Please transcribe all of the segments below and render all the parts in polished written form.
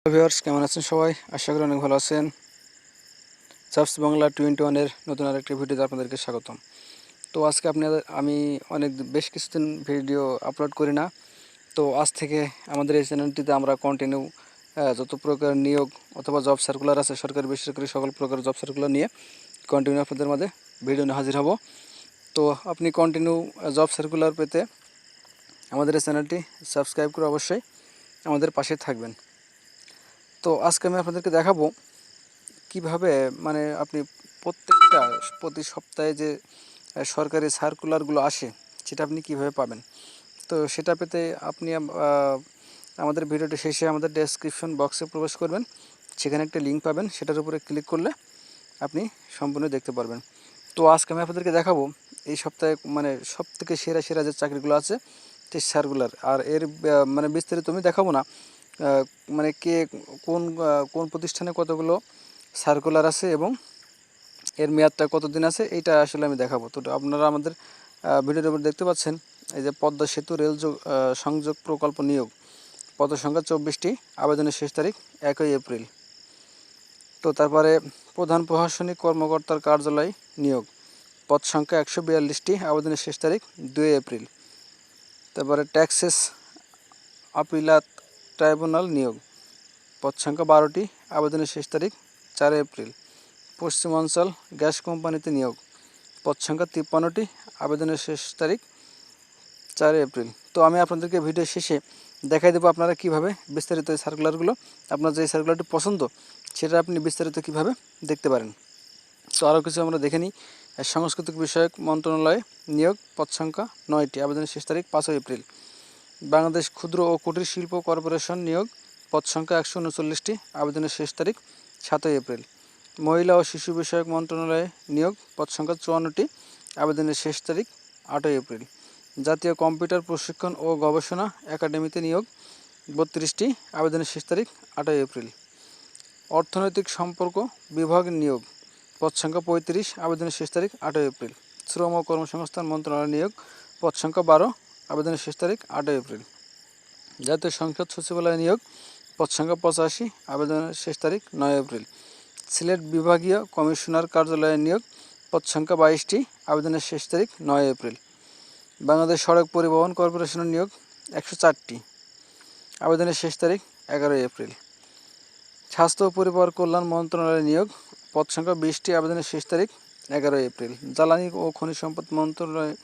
Viewers কেমন আছেন সবাই? আশা করি অনেক ভালো আছেন। সাইট বাংলা 21 এর নতুন আরেকটি ভিডিওতে আপনাদেরকে স্বাগতম। তো আজকে আমি বেশ কিছুদিন ভিডিও আপলোড করি না। তো আজ থেকে আমাদের এই চ্যানেলটিতে আমরা কন্টিনিউ যত প্রকার নিয়োগ অথবা জব সার্কুলার আছে, সরকারি বেসরকারি সকল প্রকার জব সার্কুলার নিয়ে কন্টিনিউ আপনাদের মাঝে ভিডিও নিয়ে হাজির হব। তো আপনি কন্টিনিউ জব সার্কুলার পেতে আমাদের এই চ্যানেলটি সাবস্ক্রাইব করে অবশ্যই আমাদের পাশে থাকবেন। তো আজকে আমি আপনাদেরকে দেখাবো কিভাবে আপনি প্রতি সপ্তাহে যে সরকারি সার্কুলারগুলো আসে সেটা আপনি কিভাবে পাবেন। তো সেটা পেতে আপনি আমাদের ভিডিওটি শেষে আমাদের ডেসক্রিপশন বক্সে প্রবেশ করবেন, সেখানে একটা লিঙ্ক পাবেন, সেটার উপরে ক্লিক করলে আপনি সম্পূর্ণ দেখতে পারবেন। তো আজকে আমি আপনাদেরকে দেখাবো এই সপ্তাহে সবথেকে সেরা সেরা যে চাকরিগুলো আছে সেই সার্কুলার। আর এর বিস্তারিত আমি দেখাবো না, কে কোন কোন প্রতিষ্ঠানে কতগুলো সার্কুলার আছে এবং এর মেয়াদটা কতদিন আছে এইটা আসলে আমি দেখাবো। তো আপনারা আমাদের ভিডিওর উপর দেখতে পাচ্ছেন এই যে পদ্মা সেতু রেল সংযোগ প্রকল্প নিয়োগ, পদ সংখ্যা 24টি, আবেদনের শেষ তারিখ 1 এপ্রিল। তো তারপরে প্রধান প্রশাসনিক কর্মকর্তার কার্যালয় নিয়োগ, পদ সংখ্যা 142টি, আবেদনের শেষ তারিখ 2 এপ্রিল। তারপরে ট্যাক্সেস আপিলাত ট্রাইব্যুনাল নিয়োগ, পদ সংখ্যা 12টি, আবেদনের শেষ তারিখ 4 এপ্রিল। পশ্চিমাঞ্চল গ্যাস কোম্পানিতে নিয়োগ, পদ সংখ্যা 53টি, আবেদনের শেষ তারিখ 4 এপ্রিল। তো আমি আপনাদেরকে ভিডিও শেষে দেখাই দেবো আপনারা কিভাবে বিস্তারিত এই সার্কুলারগুলো, আপনার যে সার্কুলারটি পছন্দ সেটা আপনি বিস্তারিত কিভাবে দেখতে পারেন। তো আরও কিছু আমরা দেখে নিই। সাংস্কৃতিক বিষয়ক মন্ত্রণালয়ে নিয়োগ, পদ সংখ্যা 9টি, আবেদনের শেষ তারিখ 5 এপ্রিল। বাংলাদেশ ক্ষুদ্র ও কুটির শিল্প কর্পোরেশন নিয়োগ, পদ সংখ্যা 139টি, আবেদনের শেষ তারিখ 7 এপ্রিল। মহিলা ও শিশু বিষয়ক মন্ত্রণালয়ে নিয়োগ, পদ সংখ্যা 54টি, আবেদনের শেষ তারিখ 8 এপ্রিল। জাতীয় কম্পিউটার প্রশিক্ষণ ও গবেষণা একাডেমিতে নিয়োগ, 32টি, আবেদনের শেষ তারিখ 8 এপ্রিল। অর্থনৈতিক সম্পর্ক বিভাগ নিয়োগ, পদ সংখ্যা 35, আবেদনের শেষ তারিখ 8 এপ্রিল। শ্রম ও কর্মসংস্থান মন্ত্রণালয় নিয়োগ, পদ সংখ্যা 12, আবেদনের শেষ তারিখ 8 এপ্রিল। জাতীয় সংসদ সচিবালয় নিয়োগ, পদ সংখ্যা 85, আবেদনের শেষ তারিখ 9 এপ্রিল। সিলেট বিভাগীয় কমিশনার কার্যালয়ে নিয়োগ, পদ সংখ্যা 22টি, আবেদনের শেষ তারিখ 9 এপ্রিল। বাংলাদেশ সড়ক পরিবহন কর্পোরেশনের নিয়োগ 104টি, আবেদনের শেষ তারিখ 11 এপ্রিল। স্বাস্থ্য ও পরিবার কল্যাণ মন্ত্রণালয়ে নিয়োগ, পদ সংখ্যা 20টি, আবেদনের শেষ তারিখ 11 এপ্রিল। জ্বালানি ও খনিজ সম্পদ মন্ত্রণালয়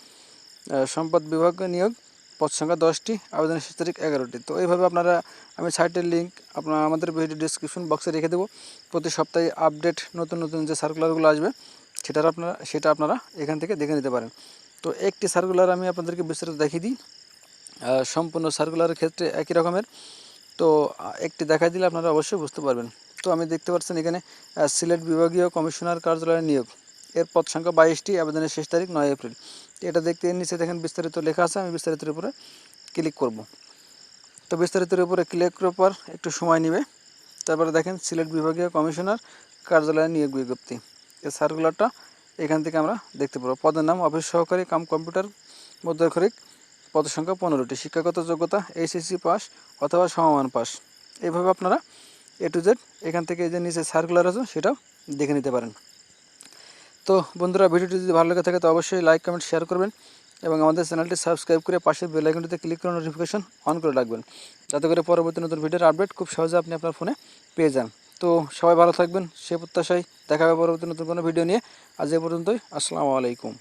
সম্পদ বিভাগে নিয়োগ, পদ সংখ্যা 10টি, আবেদনের শেষ তারিখ 11টি। তো এইভাবে আমি সাইটের লিঙ্ক আমাদের ভিডিও ডিসক্রিপশন বক্সে রেখে দেবো। প্রতি সপ্তাহে আপডেট নতুন নতুন যে সার্কুলারগুলো আসবে সেটা আপনারা এখান থেকে দেখে নিতে পারেন। তো একটি সার্কুলার আমি আপনাদেরকে বিস্তারিত দেখিয়ে দিই। সম্পূর্ণ সার্কুলারের ক্ষেত্রে একই রকমের, তো একটি দেখাই দিলে আপনারা অবশ্যই বুঝতে পারবেন। তো আমি দেখতে পাচ্ছেন এখানে সিলেট বিভাগীয় কমিশনার কার্যালয়ে নিয়োগ, এর পদ সংখ্যা 22টি, আবেদনের শেষ তারিখ 9 এপ্রিল। এটা দেখতে এর নিচে দেখেন বিস্তারিত লেখা আছে, আমি বিস্তারিতের উপরে ক্লিক করব। তো বিস্তারিতের উপরে ক্লিক করার পর একটু সময় নেবে। তারপরে দেখেন সিলেট বিভাগীয় কমিশনার কার্যালয়ে নিয়োগ বিজ্ঞপ্তি, এই সার্কুলারটা এখান থেকে আমরা দেখতে পাবো। পদের নাম অফিস সহকারী কাম কম্পিউটার মধ্যাক্ষরিক, পদ সংখ্যা 15টি, শিক্ষাগত যোগ্যতা HSC পাস অথবা সমমান পাস। এইভাবে আপনারা A to Z এখান থেকে যে নিচে সার্কুলার আছে সেটাও দেখে নিতে পারেন। তো বন্ধুরা, ভিডিওটি যদি ভালো লেগে থাকে তো অবশ্যই লাইক কমেন্ট শেয়ার করবেন এবং আমাদের চ্যানেলটি সাবস্ক্রাইব করে পাশের বেল আইকনটিতে ক্লিক করে নোটিফিকেশন অন করে রাখবেন, যাতে করে পরবর্তী নতুন ভিডিওর আপডেট খুব সহজে আপনি আপনার ফোনে পেয়ে যান। তো সবাই ভালো থাকবেন সে প্রত্যাশায়, দেখা হবে পরবর্তী নতুন কোনো ভিডিও নিয়ে। আজ এ পর্যন্তই, আসসালামু আলাইকুম।